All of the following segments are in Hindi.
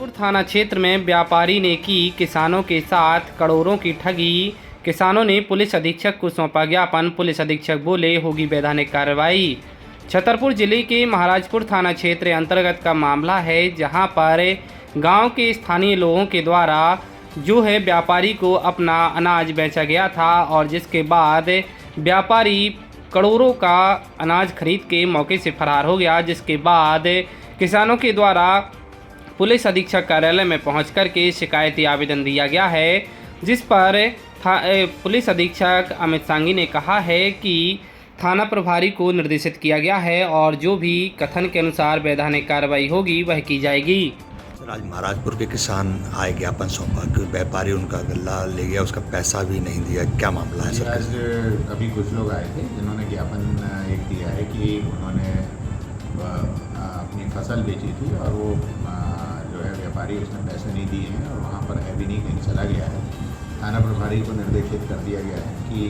महाराजपुर थाना क्षेत्र में व्यापारी ने की किसानों के साथ करोड़ों की ठगी। किसानों ने पुलिस अधीक्षक को सौंपा ज्ञापन। पुलिस अधीक्षक बोले होगी वैधानिक कार्रवाई। छतरपुर जिले के महाराजपुर थाना क्षेत्र अंतर्गत का मामला है, जहां पर गांव के स्थानीय लोगों के द्वारा जो है व्यापारी को अपना अनाज बेचा गया था और जिसके बाद व्यापारी करोड़ों का अनाज खरीद के मौके से फरार हो गया। जिसके बाद किसानों के द्वारा पुलिस अधीक्षक कार्यालय में पहुंच कर के शिकायती आवेदन दिया गया है, जिस पर पुलिस अधीक्षक अमित सांगी ने कहा है कि थाना प्रभारी को निर्देशित किया गया है और जो भी कथन के अनुसार वैधानिक कार्रवाई होगी वह की जाएगी। सर, आज महाराजपुर के किसान आए, ज्ञापन सौंपा कि व्यापारी उनका गल्ला ले गया, उसका पैसा भी नहीं दिया। क्या मामला है सर? आज अभी कुछ लोग आए थे जिन्होंने ज्ञापन एक दिया है कि उन्होंने अपनी फसल बेची थी और वो जो है व्यापारी उसने पैसे नहीं दिए हैं और वहाँ पर है भी नहीं, कहीं चला गया है। थाना प्रभारी को निर्देशित कर दिया गया है कि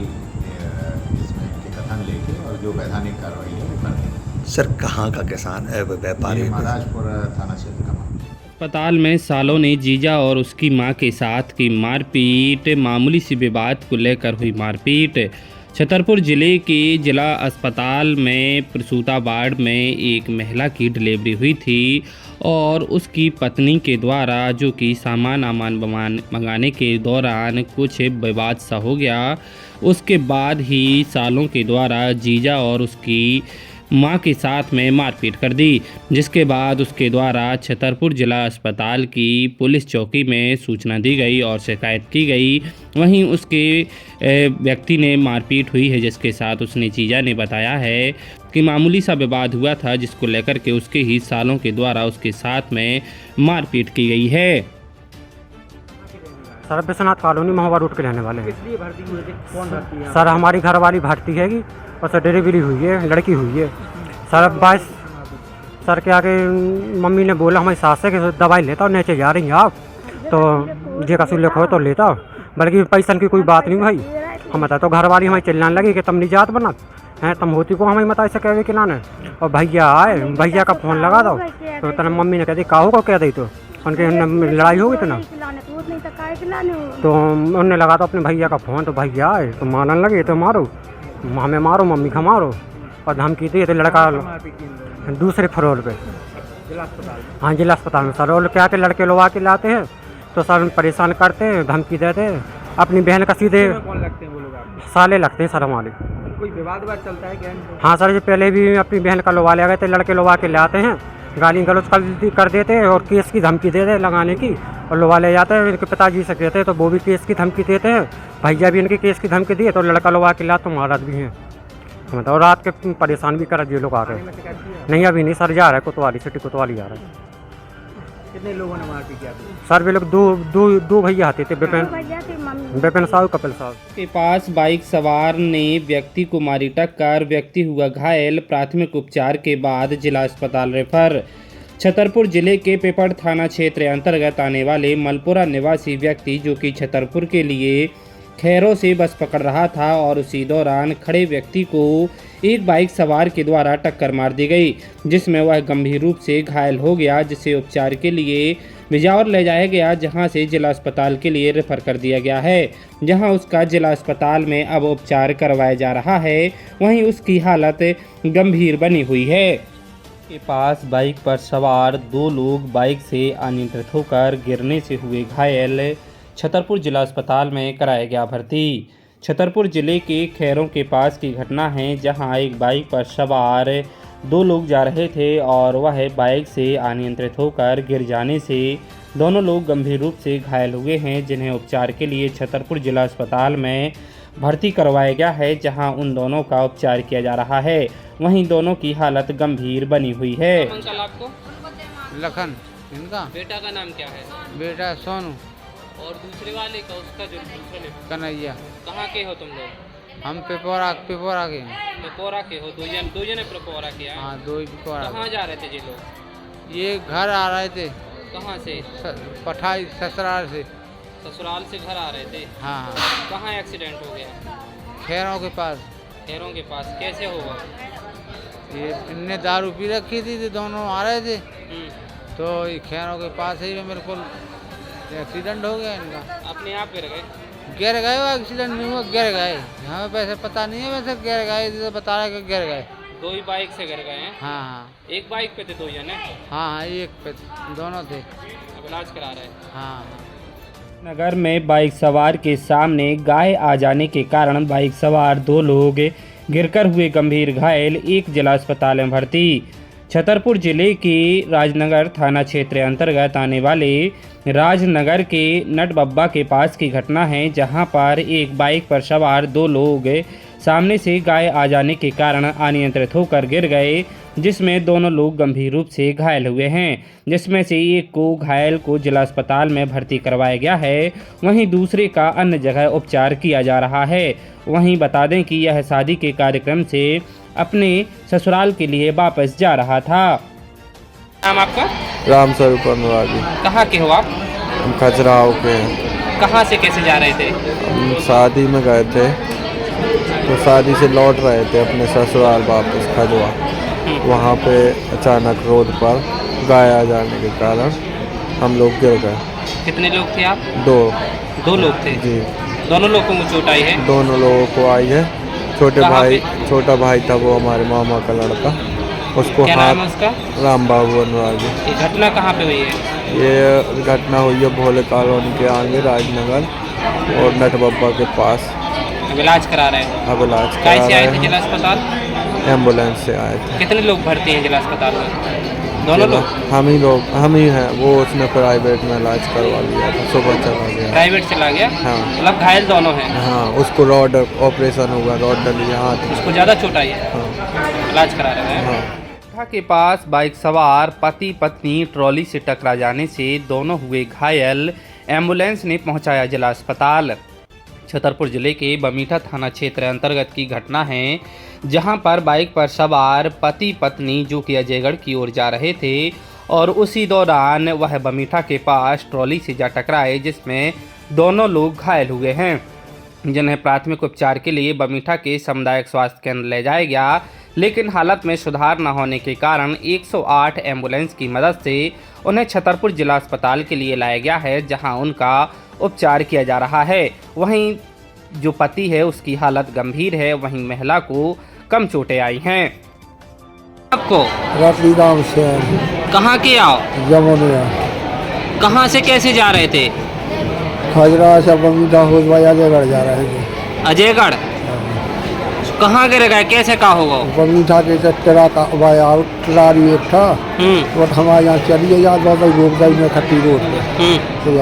इसमें इनके कथन लेके और जो वैधानिक कार्रवाई है वो कर दें। सर, कहाँ का किसान व्यापारी? महाराजपुर थाना क्षेत्र का मामला। अस्पताल में सालों ने जीजा और उसकी मां के साथ की मारपीट। मामूली सी विवाद को लेकर हुई मारपीट। छतरपुर जिले के जिला अस्पताल में प्रसूता वार्ड में एक महिला की डिलीवरी हुई थी और उसकी पत्नी के द्वारा जो कि सामान मंगाने के दौरान कुछ विवाद सा हो गया। उसके बाद ही सालों के द्वारा जीजा और उसकी मां के साथ में मारपीट कर दी, जिसके बाद उसके द्वारा छतरपुर जिला अस्पताल की पुलिस चौकी में सूचना दी गई और शिकायत की गई। वहीं उसके व्यक्ति ने मारपीट हुई है, जिसके साथ उसने जीजा ने बताया है कि मामूली सा विवाद हुआ था, जिसको लेकर के उसके ही सालों के द्वारा उसके साथ में मारपीट की गई है। Sir, Vishwanath colony Mahoba road के रहने वाले हैं। किस लिए भर्ती हुए थे? कौन भर्ती है? सर, हमारी घर वाली भर्ती हैगी और सर डिलीवरी हुई है, लड़की हुई है। सर 22 सर के आगे मम्मी ने बोला हमारी सास से कि दवाई लेता और नीचे जा रही हैं आप, तो जे का सुल्ले खो तो लेता, बल्कि पैसा की कोई बात नहीं भाई। हम बता तो घर वाली हमें चिल्लाने लगी कि तुम नहीं जात बना हैं, तुम होती को हमें बता सके कि ना। और भैया आए, भैया का फ़ोन लगा दो तो तेना मम्मी ने कह दी काहो को कह दी, तो उनके लड़ाई हो गई तो ना, तो उन्होंने लगा तो अपने भैया का फ़ोन, तो भैया आए तो मारने लगे तो मारो, हमें मारो, मम्मी का मारो और धमकी दी। तो लड़का दूसरे फ्लोर पे हाँ जिला अस्पताल में सर, और क्या के लड़के लोग आके लाते हैं तो सर परेशान करते हैं, धमकी देते हैं। अपनी बहन का सीधे कौन लगते हैं वो लोग? साले लगते हैं सर हमारे। कोई विवाद चलता है क्या? हाँ सर, जो पहले भी अपनी बहन का लोवा ले गए थे, लड़के लोग आके लाते हैं, गाली गलौज कर देते हैं और केस की धमकी देते हैं लगाने की, और लोग ले जाते हैं। इनके पिताजी से कहते हैं तो वो भी केस की धमकी देते हैं, भैया भी इनके केस की धमकी दिए, तो लड़का लोग आके लाते महाराज भी हैं। और रात के परेशान भी कर दिए लोग आ रहे हैं। नहीं अभी नहीं सर, जा रहा है कोतवाली, सिटी कोतवाली जा रहा है। कितने लोगों ने मारपीट किया? सर वे लोग दो भैया आते थे, विपिन साहब, कपिल साहब के पास बाइक सवार ने व्यक्ति को मारी टक्कर, व्यक्ति हुआ घायल। प्राथमिक उपचार के बाद जिला अस्पताल रेफर। छतरपुर जिले के पेपड़ थाना क्षेत्र अंतर्गत आने वाले मलपुरा निवासी व्यक्ति जो कि छतरपुर के लिए खैरों से बस पकड़ रहा था और उसी दौरान खड़े व्यक्ति को एक बाइक सवार के द्वारा टक्कर मार दी गई, जिसमें वह गंभीर रूप से घायल हो गया, जिसे उपचार के लिए बिजावर ले जाया गया, जहां से जिला अस्पताल के लिए रेफर कर दिया गया है, जहां उसका जिला अस्पताल में अब उपचार करवाया जा रहा है। वहीं उसकी हालत गंभीर बनी हुई है। के पास बाइक पर सवार 2 लोग बाइक से अनियंत्रित होकर गिरने से हुए घायल। छतरपुर जिला अस्पताल में कराया गया भर्ती। छतरपुर जिले के खैरों के पास की घटना है, जहां एक बाइक पर सवार 2 लोग जा रहे थे और वह बाइक से अनियंत्रित होकर गिर जाने से दोनों लोग गंभीर रूप से घायल हुए हैं, जिन्हें उपचार के लिए छतरपुर जिला अस्पताल में भर्ती करवाया गया है, जहां उन दोनों का उपचार किया जा रहा है। वहीं दोनों की हालत गंभीर बनी हुई है। आपको लखन, इनका बेटा का नाम क्या है? बेटा सोनू और दूसरे वाले का, उसका जो दूसरे कन्हैया। कहाँ के हो तुम लोग? हम पेपोरा के हैं। पेपोरा के हो? दो जने पेपोरा के? हाँ, 2 पेपोरा। कहाँ जा रहे थे ये लोग? ये घर आ रहे थे। कहाँ से? पठाई ससुराल से। ससुराल से घर आ रहे थे? हाँ हाँ। कहाँ एक्सीडेंट हो गया? खैरों के पास। खैरों के पास कैसे होगा? ये इनने दारू पी रखी थी तो दोनों आ रहे थे तो ये खैरों के पास ही में मेरे को एक्सीडेंट हो गया इनका। अपने आप गिर गए? गिर गए, वो एक्सीडेंट नहीं हुआ, गिर गए। हमें वैसे पता नहीं है, वैसे गिर गए, तो बता रहे कि गिर गए। दो ही बाइक से गिर गए हैं? हाँ हाँ एक बाइक पे थे दो जने? हाँ, एक पे दोनों थे। अब इलाज करा रहे हैं। हाँ नगर में बाइक सवार के सामने गाय आ जाने के कारण बाइक सवार दो लोग गिरकर हुए गंभीर घायल, एक जिला अस्पताल में भर्ती। छतरपुर जिले के राजनगर थाना क्षेत्र अंतर्गत आने वाले राजनगर के नटबब्बा के पास की घटना है, जहां पर एक बाइक पर सवार दो लोग सामने से गाय आ जाने के कारण अनियंत्रित होकर गिर गए, जिसमें दोनों लोग गंभीर रूप से घायल हुए हैं, जिसमें से एक को घायल को जिला अस्पताल में भर्ती करवाया गया है, वहीं दूसरे का अन्य जगह उपचार किया जा रहा है। वहीं बता दें कि यह शादी के कार्यक्रम से अपने ससुराल के लिए वापस जा रहा था। नाम आपका? राम स्वरूप अनुरागी। कहाँ के हो आप? हम खजुराहो के हैं। कहाँ से कैसे जा रहे थे? हम शादी में गए थे, तो शादी से लौट रहे थे अपने ससुराल वापस खजुआ। वहाँ पे अचानक रोड पर गाय आ जाने के कारण हम लोग गिर गए। कितने लोग थे आप? दो लोग थे? जी। दोनों लोगों को चोट आई है? दोनों लोगों को आई है। छोटा भाई था वो हमारे मामा का लड़का, उसको क्या नाम है उसका? राम बाबू अनुरागी। ये घटना कहाँ पे हुई है? ये घटना हुई है भोले कॉलोनी के आगे राजनगर और नटबब्बा के पास। अब इलाज करा रहे हैं? अब इलाज करा कैसे आए रहे थे हैं। जिला अस्पताल? एम्बुलेंस से आए थे। कितने लोग भर्ती हैं जिला अस्पताल में? दोनों लोग? हम ही हैं। वो उसने प्राइवेट में इलाज करवा लिया था, सुबह चला गया। प्राइवेट चला गया? हाँ। मतलब घायल दोनों हैं? हाँ, उसको रॉड ऑपरेशन हुआ, रॉड डली हाथ। उसको ज़्यादा चोट आई है? हाँ। इलाज करा रहे हैं? हाँ। के पास बाइक सवार पति पत्नी ट्रॉली से टकरा जाने से दोनों हुए घायल, एम्बुलेंस ने पहुंचाया जिला अस्पताल। छतरपुर जिले के बमीठा थाना क्षेत्र अंतर्गत की घटना है, जहां पर बाइक पर सवार पति पत्नी जो कि अजयगढ़ की ओर जा रहे थे और उसी दौरान वह बमीठा के पास ट्रॉली से जा टकराए, जिसमें दोनों लोग घायल हुए हैं, जिन्हें प्राथमिक उपचार के लिए बमीठा के सामुदायिक स्वास्थ्य केंद्र ले जाया गया, लेकिन हालत में सुधार न होने के कारण 108 एम्बुलेंस की मदद से उन्हें छतरपुर जिला अस्पताल के लिए लाया गया है, जहां उनका उपचार किया जा रहा है। वहीं जो पति है उसकी हालत गंभीर है, वहीं महिला को कम चोटें आई हैं। आपको राम से कहाँ के आओ? जमुनिया। कहाँ से कैसे जा रहे थे? खजरा से बमीठा हो अजयगढ़ जा रहे थे। अजयगढ़? कहाँ गिर गए, कैसे का होगा? बमीठा के ट्रा का ट्राली एक था, वो हमारे यहाँ चलिए जा तो रोक गई में खट्टी रोड पे, तो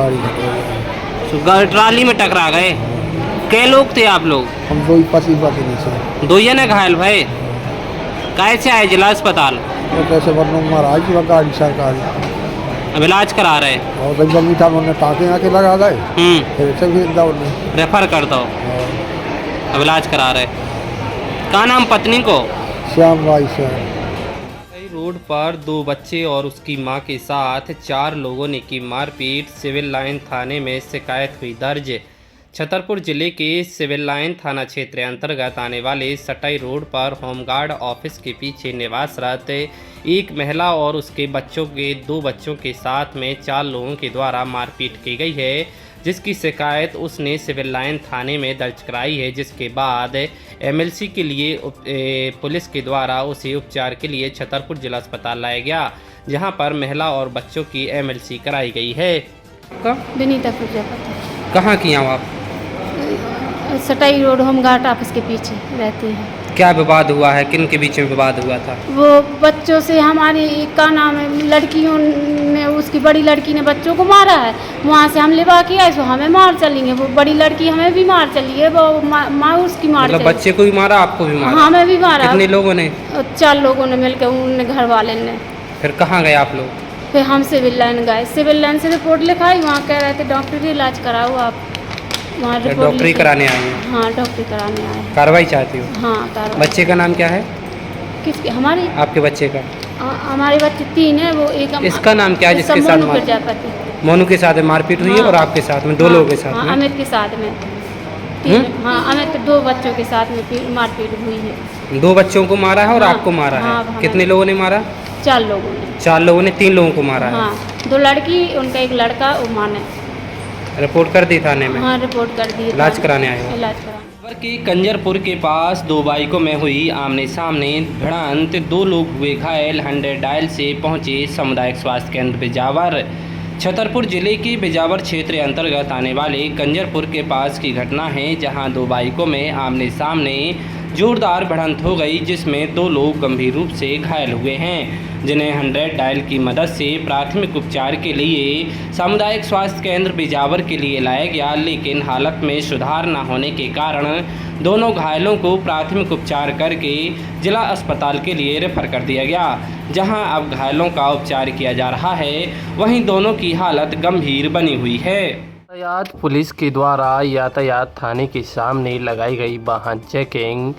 गाड़ी ट्राली में टकरा गए। कै लोग थे आप लोग? हम दो ही पति पत्नी से। दो जने घायल भाई? कैसे आए जिला अस्पताल? तो कैसे बनू महाराज की गाड़ी सरकारी। अब इलाज करा रहे? और भाई बमीठा में टाँके आके लगा गए, फिर से भेज दो रेफर कर दो। अब इलाज करा रहे। क्या नाम पत्नी को? श्याम भाई से। रोड पर दो बच्चे और उसकी मां के साथ 4 लोगों ने की मारपीट, सिविल लाइन थाने में शिकायत हुई दर्ज। छतरपुर जिले के सिविल लाइन थाना क्षेत्र अंतर्गत आने वाले सटाई रोड पर होमगार्ड ऑफिस के पीछे निवासरत एक महिला और उसके दो बच्चों के साथ में 4 लोगों के द्वारा मारपीट की गई है, जिसकी शिकायत उसने सिविल लाइन थाने में दर्ज कराई है, जिसके बाद एमएलसी के लिए पुलिस के द्वारा उसे उपचार के लिए छतरपुर जिला अस्पताल लाया गया, जहां पर महिला और बच्चों की एमएलसी कराई गई है। विनीता प्रजापति। कहाँ की हैं आप? सटाई रोड होमगार्ड ऑफिस के पीछे रहती है। क्या विवाद हुआ है, किन के बीच में विवाद हुआ था? वो बच्चों से, हमारी का नाम है, लड़कियों ने, उसकी बड़ी लड़की ने बच्चों को मारा है, वहाँ से हम लेवा के आए, सो हमें मार चली है। वो बड़ी लड़की हमें भी मार चली है, वो माँ उसकी मार मतलब बच्चे को भी मारा, आपको भी मारा? हाँ, हमें भी मारा। कितने लोगों ने? 4 लोगों ने मिलकर, उनने घर वाले ने। फिर कहाँ गए आप लोग? फिर हम सिविल लाइन गए, सिविल लाइन से रिपोर्ट लिखाई, वहाँ कह रहे थे डॉक्टरी इलाज कराओ आप। वहाँ डॉक्टरी कराने आए हैं? हाँ, डॉक्टरी कराने आए हैं। कार्रवाई चाहती हो? हाँ, कार्रवाई। बच्चे का नाम क्या है? किसके? हमारे? आपके बच्चे का? हमारे बच्चे 3 हैं, वो एक। इसका नाम क्या है जिसके साथ? मोनू प्रजापति। मोनू के साथ मारपीट हुई है? और आपके साथ में 2 लोगों के साथ में? अमित के साथ में 3। हाँ, अमित 2 बच्चों के साथ में मारपीट हुई है। 2 बच्चों को मारा है और हाँ, आपको मारा हाँ, है? कितने लोगों ने मारा? 4 लोगों ने। 4 लोगों ने 3 लोगों को मारा है। हाँ, 2 लड़की, उनका एक लड़का, वो माने। रिपोर्ट कर दी थाने में? हाँ, रिपोर्ट कर दी। इलाज कराने आए हो? इलाज कराने। के कंजरपुर के पास 2 बाइकों में हुई आमने सामने भिड़ंत, 2 लोग हुए घायल। 100 डायल से पहुंचे सामुदायिक स्वास्थ्य केंद्र बिजावर। छतरपुर जिले के बिजावर क्षेत्र अंतर्गत आने वाले कंजरपुर के पास की घटना है, जहां 2 बाइकों में आमने सामने जोरदार भिड़ंत हो गई, जिसमें 2 लोग गंभीर रूप से घायल हुए हैं, जिन्हें 100 डायल की मदद से प्राथमिक उपचार के लिए सामुदायिक स्वास्थ्य केंद्र बिजावर के लिए लाया गया, लेकिन हालत में सुधार न होने के कारण दोनों घायलों को प्राथमिक उपचार करके जिला अस्पताल के लिए रेफर कर दिया गया, जहां अब घायलों का उपचार किया जा रहा है। वहीं दोनों की हालत गंभीर बनी हुई है। यातायात पुलिस के द्वारा यातायात थाने के सामने लगाई गई वाहन चेकिंग,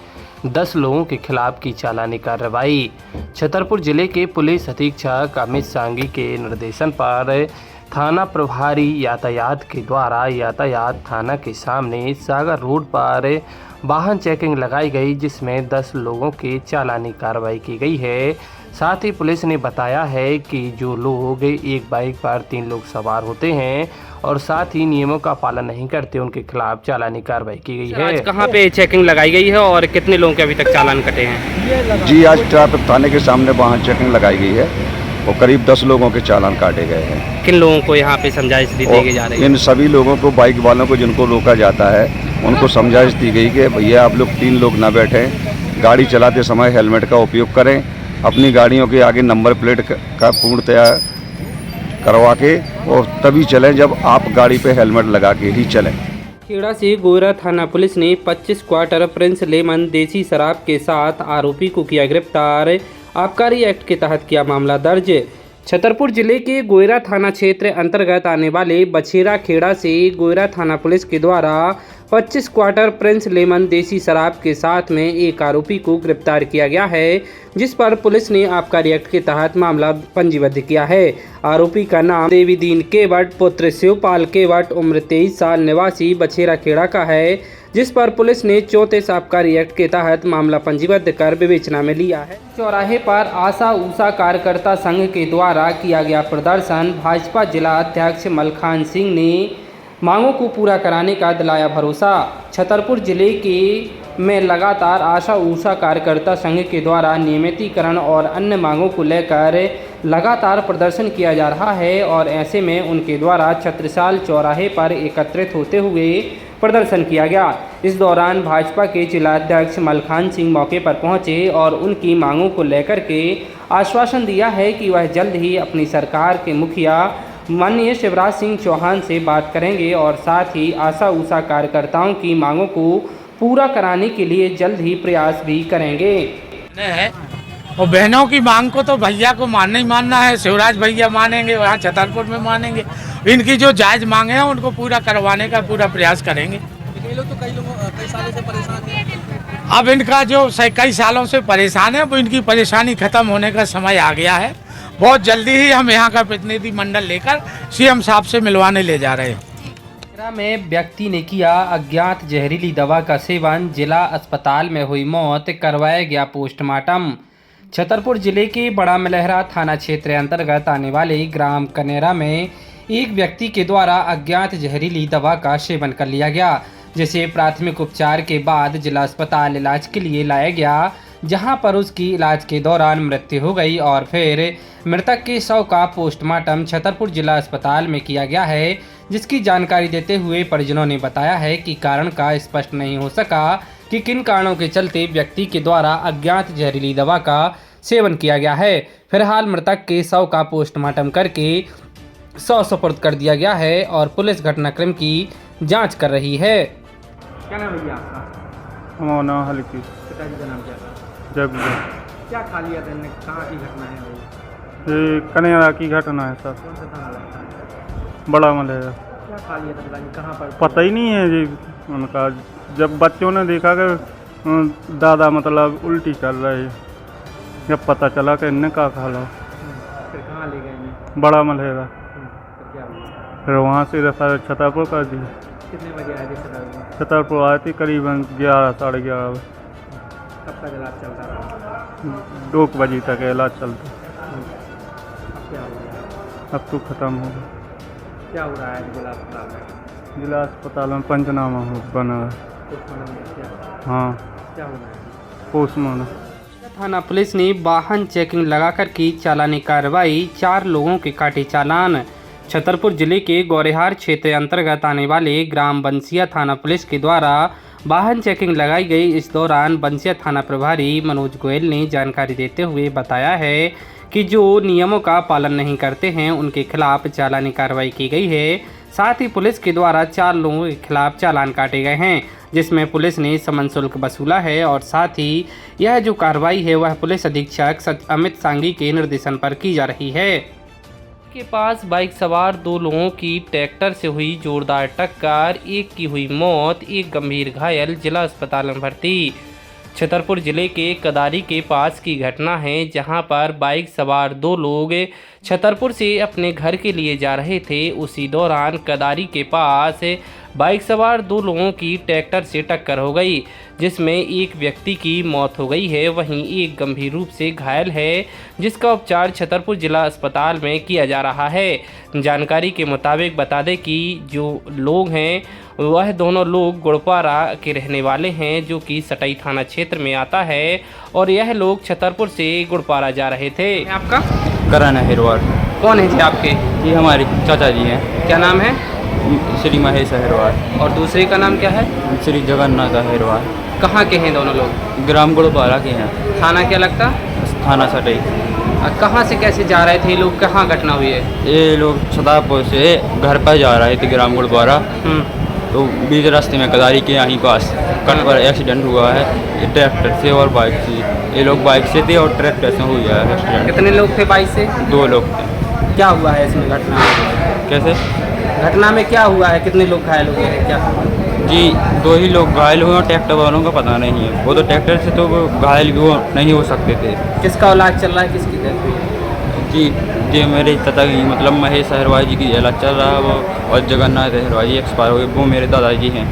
10 लोगों के खिलाफ की चालानी कार्रवाई। छतरपुर जिले के पुलिस अधीक्षक अमित सांगी के निर्देशन पर थाना प्रभारी यातायात के द्वारा यातायात थाना के सामने सागर रोड पर वाहन चेकिंग लगाई गई, जिसमें 10 लोगों की चालानी कार्रवाई की गई है। साथ ही पुलिस ने बताया है कि जो लोग एक बाइक पर 3 लोग सवार होते हैं और साथ ही नियमों का पालन नहीं करते, उनके खिलाफ चालानी कार्रवाई की गई है। आज कहाँ पे चेकिंग लगाई गई है और कितने लोगों के अभी तक चालान कटे हैं? जी, आज ट्रैफिक थाने के सामने वाहन चेकिंग लगाई गई है और करीब 10 लोगों के चालान काटे गए हैं। किन लोगों को यहाँ पे समझाइश दी गई जा रही है? इन सभी लोगों को, बाइक वालों को जिनको रोका जाता है, उनको समझाइश दी गई कि भैया आप लोग 3 लोग ना बैठें, गाड़ी चलाते समय हेलमेट का उपयोग करें, अपनी गाड़ियों के आगे नंबर प्लेट का पूर्णतया करवा के और तभी चलें जब आप गाड़ी पे हेलमेट लगा के ही चलें। खेड़ा से गोयरा थाना पुलिस ने 25 क्वार्टर प्रिंस लेमन देसी शराब के साथ आरोपी को किया गिरफ्तार। आबकारी एक्ट के तहत किया मामला दर्ज। छतरपुर जिले के गोयरा थाना क्षेत्र अंतर्गत आने वाले बछेरा खेड़ा से गोयरा थाना पुलिस के द्वारा 25 क्वार्टर प्रिंस लेमन देसी शराब के साथ में एक आरोपी को गिरफ्तार किया गया है, जिस पर पुलिस ने आबकारी एक्ट के तहत मामला पंजीबद्ध किया है। आरोपी का नाम देवीदीन केवट पुत्र शिवपाल केवट उम्र 23 साल निवासी बछेरा खेड़ा का है, जिस पर पुलिस ने 34 आबकारी एक्ट के तहत मामला पंजीबद्ध कर विवेचना में लिया है। चौराहे पर आशा ऊषा कार्यकर्ता संघ के द्वारा किया गया प्रदर्शन। भाजपा जिला अध्यक्ष मलखान सिंह ने मांगों को पूरा कराने का दिलाया भरोसा। छतरपुर जिले के में लगातार आशा ऊषा कार्यकर्ता संघ के द्वारा नियमितीकरण और अन्य मांगों को लेकर लगातार प्रदर्शन किया जा रहा है और ऐसे में उनके द्वारा छत्रसाल चौराहे पर एकत्रित होते हुए प्रदर्शन किया गया। इस दौरान भाजपा के जिलाध्यक्ष मलखान सिंह मौके पर पहुंचे और उनकी मांगों को लेकर के आश्वासन दिया है कि वह जल्द ही अपनी सरकार के मुखिया माननीय शिवराज सिंह चौहान से बात करेंगे और साथ ही आशा ऊषा कार्यकर्ताओं की मांगों को पूरा कराने के लिए जल्द ही प्रयास भी करेंगे। और बहनों की मांग को तो भैया को मानना ही मानना है, शिवराज भैया मानेंगे, वहाँ छतरपुर में मानेंगे। इनकी जो जायज़ मांगे हैं उनको पूरा करवाने का पूरा प्रयास करेंगे। कई सालों से परेशान हैं। अब इनका जो कई सालों से परेशान है, वो इनकी परेशानी खत्म होने का समय आ गया है। बहुत जल्दी ही हम यहाँ का प्रतिनिधि मंडल लेकर सीएम साहब से मिलवाने ले जा रहे हैं। में व्यक्ति ने किया अज्ञात जहरीली दवा का सेवन, जिला अस्पताल में हुई मौत, करवाया गया पोस्टमार्टम। छतरपुर जिले के बड़ा मलहरा थाना क्षेत्र अंतर्गत आने वाले ग्राम कनेरा में एक व्यक्ति के द्वारा अज्ञात जहरीली दवा का सेवन कर लिया गया, जिसे प्राथमिक उपचार के बाद जिला अस्पताल इलाज के लिए लाया गया, जहां पर उसकी इलाज के दौरान मृत्यु हो गई और फिर मृतक के शव का पोस्टमार्टम छतरपुर जिला अस्पताल में किया गया है। जिसकी जानकारी देते हुए परिजनों ने बताया है कि कारण का स्पष्ट नहीं हो सका कि किन कारणों के चलते व्यक्ति के द्वारा अज्ञात जहरीली दवा का सेवन किया गया है। फिलहाल मृतक के शव का पोस्टमार्टम करके शव सुपुर्द कर दिया गया है और पुलिस घटनाक्रम की जांच कर रही है। क्या नाम है भैया आपका? हमारा नाम हल्की। पिताजी का नाम क्या था? जब क्या खा लिया था इनने? कहाँ की घटना है भाई? ये कनेरा की घटना है सर। कौन सा थाना लगता है? बड़ा मलेगा। क्या खा लिया था पिताजी? कहाँ पर? पता ही नहीं है जी उनका। जब बच्चों ने देखा कि दादा मतलब उल्टी कर रहे हैं, जब पता चला कि इनने क्या खा लो। फिर कहाँ ले गए इन्हें? बड़ा मलेगा। फिर क्या हुआ? फिर वहाँ से रेफर छतरपुर कर दी। कितने बजे आए थे छतरपुर? छतरपुर आए थे करीबन 11 साढ़े 11 बजे। कब तक इलाज चलता रहा? 2 बजे तक इलाज चलता। अब तो ख़त्म हो गया। क्या हो रहा है जिला अस्पताल में? जिला अस्पताल में पंचनामा बना है। हाँ, क्या हो रहा है? पोस्टमार्टम। थाना पुलिस ने वाहन चेकिंग लगाकर की चालानी कार्रवाई, 4 लोगों के काटे चालान। छतरपुर जिले के गौरेहार क्षेत्र अंतर्गत आने वाले ग्राम बंसिया थाना पुलिस के द्वारा वाहन चेकिंग लगाई गई। इस दौरान बंसिया थाना प्रभारी मनोज गोयल ने जानकारी देते हुए बताया है कि जो नियमों का पालन नहीं करते हैं उनके खिलाफ चालानी कार्रवाई की गई है। साथ ही पुलिस के द्वारा 4 लोगों के खिलाफ चालान काटे गए हैं, जिसमें पुलिस ने समन शुल्क वसूला है। और साथ ही यह जो कार्रवाई है वह पुलिस अधीक्षक अमित सांगी के निर्देशन पर की जा रही है। के पास बाइक सवार 2 लोगों की ट्रैक्टर से हुई जोरदार टक्कर, एक की हुई मौत, एक गंभीर घायल, जिला अस्पताल में भर्ती। छतरपुर जिले के कदारी के पास की घटना है, जहां पर बाइक सवार 2 लोग छतरपुर से अपने घर के लिए जा रहे थे। उसी दौरान कदारी के पास बाइक सवार 2 लोगों की ट्रैक्टर से टक्कर हो गई, जिसमें एक व्यक्ति की मौत हो गई है, वहीं एक गंभीर रूप से घायल है, जिसका उपचार छतरपुर जिला अस्पताल में किया जा रहा है। जानकारी के मुताबिक बता दें कि जो लोग हैं वह दोनों लोग गुड़पारा के रहने वाले हैं, जो कि सटई थाना क्षेत्र में आता है, और यह लोग छतरपुर से गुड़पारा जा रहे थे। आपका कराना हेरवार। कौन है जी आपके? जी हमारे चाचा जी हैं। क्या नाम है? श्री महेश हेरवार। और दूसरे का नाम क्या है? श्री जगन्नाथ हेरवार। कहाँ के हैं दोनों लोग? ग्राम गुड़पारा के हैं। थाना क्या लगता? थाना सटई। कहाँ से कैसे जा रहे थे ये लोग? कहाँ घटना हुई है? ये लोग छतरपुर से घर पर जा रहे थे ग्राम गुड़पारा, तो बीच रास्ते में कदारी के यहीं पास कट पर एक्सीडेंट हुआ है ट्रैक्टर से और बाइक से। ये लोग बाइक से थे और ट्रैक्टर से हुआ है एक्सीडेंट। कितने लोग थे बाइक से? 2 लोग थे। क्या हुआ है इसमें घटना में? कैसे घटना में क्या हुआ है? कितने लोग घायल हुए हैं? क्या जी 2 ही लोग घायल हुए और ट्रैक्टर वालों का पता नहीं है। वो तो ट्रैक्टर से तो घायल भी नहीं हो सकते थे। किसका इलाज चल रहा है? किसकी डेथ हुई है? जी मेरे तथा मतलब महेश अहरवाई जी की इलाज चल रहा है वो, और जगन्नाथ अहरवाई जी एक्सपायर हो गए, वो मेरे दादाजी हैं।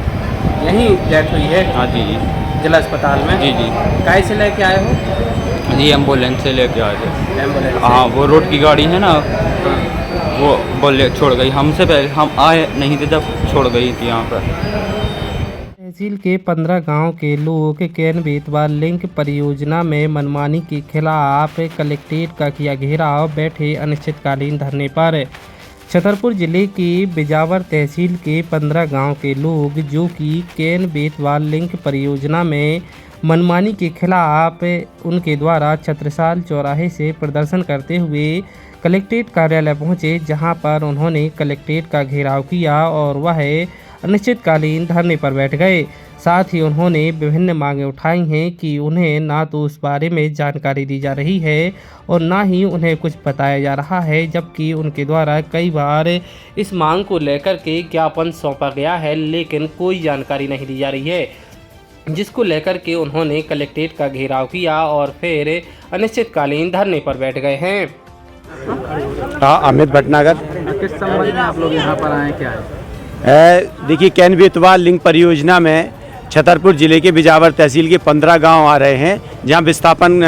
यहीं डेथ हुई है? हाँ जी जिला अस्पताल में? जी। काय से लेके आए हो? जी एम्बुलेंस से लेके आए थे। एम्बुलेंस? हाँ, वो रोड की गाड़ी है ना, वो बोले छोड़ गई हमसे पहले, हम आए नहीं थे जब छोड़ गई थी यहाँ पर। तहसील के 15 गांव के लोग केन बेतवा लिंक परियोजना में मनमानी के खिलाफ कलेक्ट्रेट का किया घेराव, बैठे अनिश्चितकालीन धरने पर। छतरपुर जिले के बिजावर तहसील के 15 गांव के लोग, जो कि केन बेतवा लिंक परियोजना में मनमानी के खिलाफ उनके द्वारा छत्रसाल चौराहे से प्रदर्शन करते हुए कलेक्ट्रेट कार्यालय पहुंचे, जहां पर उन्होंने कलेक्ट्रेट का घेराव किया और वह अनिश्चितकालीन धरने पर बैठ गए। साथ ही उन्होंने विभिन्न मांगें उठाई हैं कि उन्हें ना तो उस बारे में जानकारी दी जा रही है और ना ही उन्हें कुछ बताया जा रहा है, जबकि उनके द्वारा कई बार इस मांग को लेकर के ज्ञापन सौंपा गया है, लेकिन कोई जानकारी नहीं दी जा रही है, जिसको लेकर के उन्होंने कलेक्ट्रेट का घेराव किया और फिर अनिश्चितकालीन धरने पर बैठ गए हैं। हाँ, अमित भटनागर। किस संबंध में आप लोग यहाँ पर आए, क्या है? देखिए, केन बेतवा लिंक परियोजना में छतरपुर जिले के बिजावर तहसील के 15 गांव आ रहे हैं, जहां विस्थापन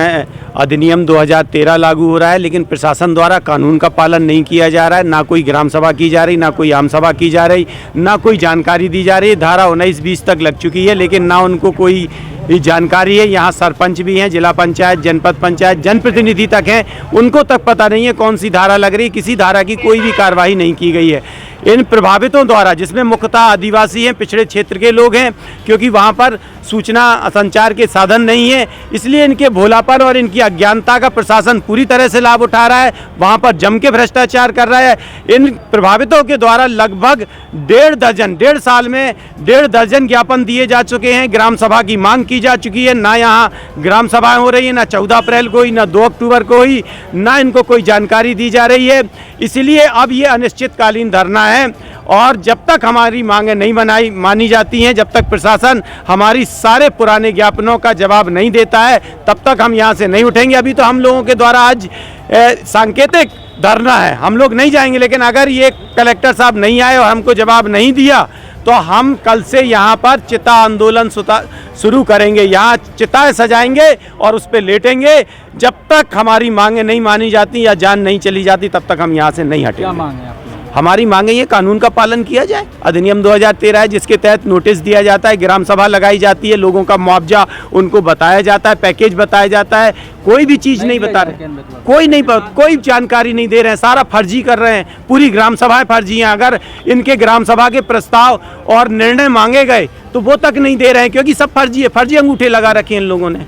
अधिनियम 2013 लागू हो रहा है, लेकिन प्रशासन द्वारा कानून का पालन नहीं किया जा रहा है। ना कोई ग्राम सभा की जा रही, ना कोई आम सभा की जा रही, ना कोई जानकारी दी जा रही। धारा 19-20 तक लग चुकी है, लेकिन ना उनको कोई जानकारी है। यहाँ सरपंच भी हैं, जिला पंचायत, जनपद पंचायत, जनप्रतिनिधि तक हैं, उनको तक पता नहीं है कौन सी धारा लग रही। किसी धारा की कोई भी कार्रवाई नहीं की गई है। इन प्रभावितों द्वारा, जिसमें मुख्यतः आदिवासी हैं, पिछड़े क्षेत्र के लोग हैं, क्योंकि वहाँ पर सूचना संचार के साधन नहीं है, इसलिए इनके भोलापन और इनकी अज्ञानता का प्रशासन पूरी तरह से लाभ उठा रहा है। वहाँ पर जम के भ्रष्टाचार कर रहा है। इन प्रभावितों के द्वारा लगभग 1.5 साल में 1.5 दर्जन ज्ञापन दिए जा चुके हैं। ग्राम सभा की मांग की जा चुकी है। ना यहाँ ग्राम सभाएं हो रही है, ना 14 अप्रैल को हुई, ना 2 अक्टूबर को हुई, ना इनको कोई जानकारी दी जा रही है। इसलिए अब ये अनिश्चितकालीन धरना है और जब तक हमारी मांगें नहीं मानी जाती हैं, जब तक प्रशासन हमारी सारे पुराने ज्ञापनों का जवाब नहीं देता है, तब तक हम यहाँ से नहीं उठेंगे। अभी तो हम लोगों के द्वारा आज सांकेतिक धरना है, हम लोग नहीं जाएंगे, लेकिन अगर ये कलेक्टर साहब नहीं आए और हमको जवाब नहीं दिया तो हम कल से यहाँ पर चिता आंदोलन शुरू करेंगे। यहाँ चिताएं सजाएंगे और उस पर लेटेंगे। जब तक हमारी मांगें नहीं मानी जाती या जान नहीं चली जाती, तब तक हम यहाँ से नहीं हटेंगे। क्या मांगे आपकी? हमारी मांगे ये कानून का पालन किया जाए। अधिनियम 2013 है जिसके तहत नोटिस दिया जाता है, ग्राम सभा लगाई जाती है, लोगों का मुआवजा उनको बताया जाता है, पैकेज बताया जाता है। कोई भी चीज़ नहीं बता रहे, कोई जानकारी नहीं दे रहे हैं, सारा फर्जी कर रहे हैं। पूरी ग्राम सभाएं फर्जी हैं। अगर इनके ग्राम सभा के प्रस्ताव और निर्णय मांगे गए तो वो तक नहीं दे रहे हैं, क्योंकि सब फर्जी है। फर्जी अंगूठे लगा रखे हैं इन लोगों ने।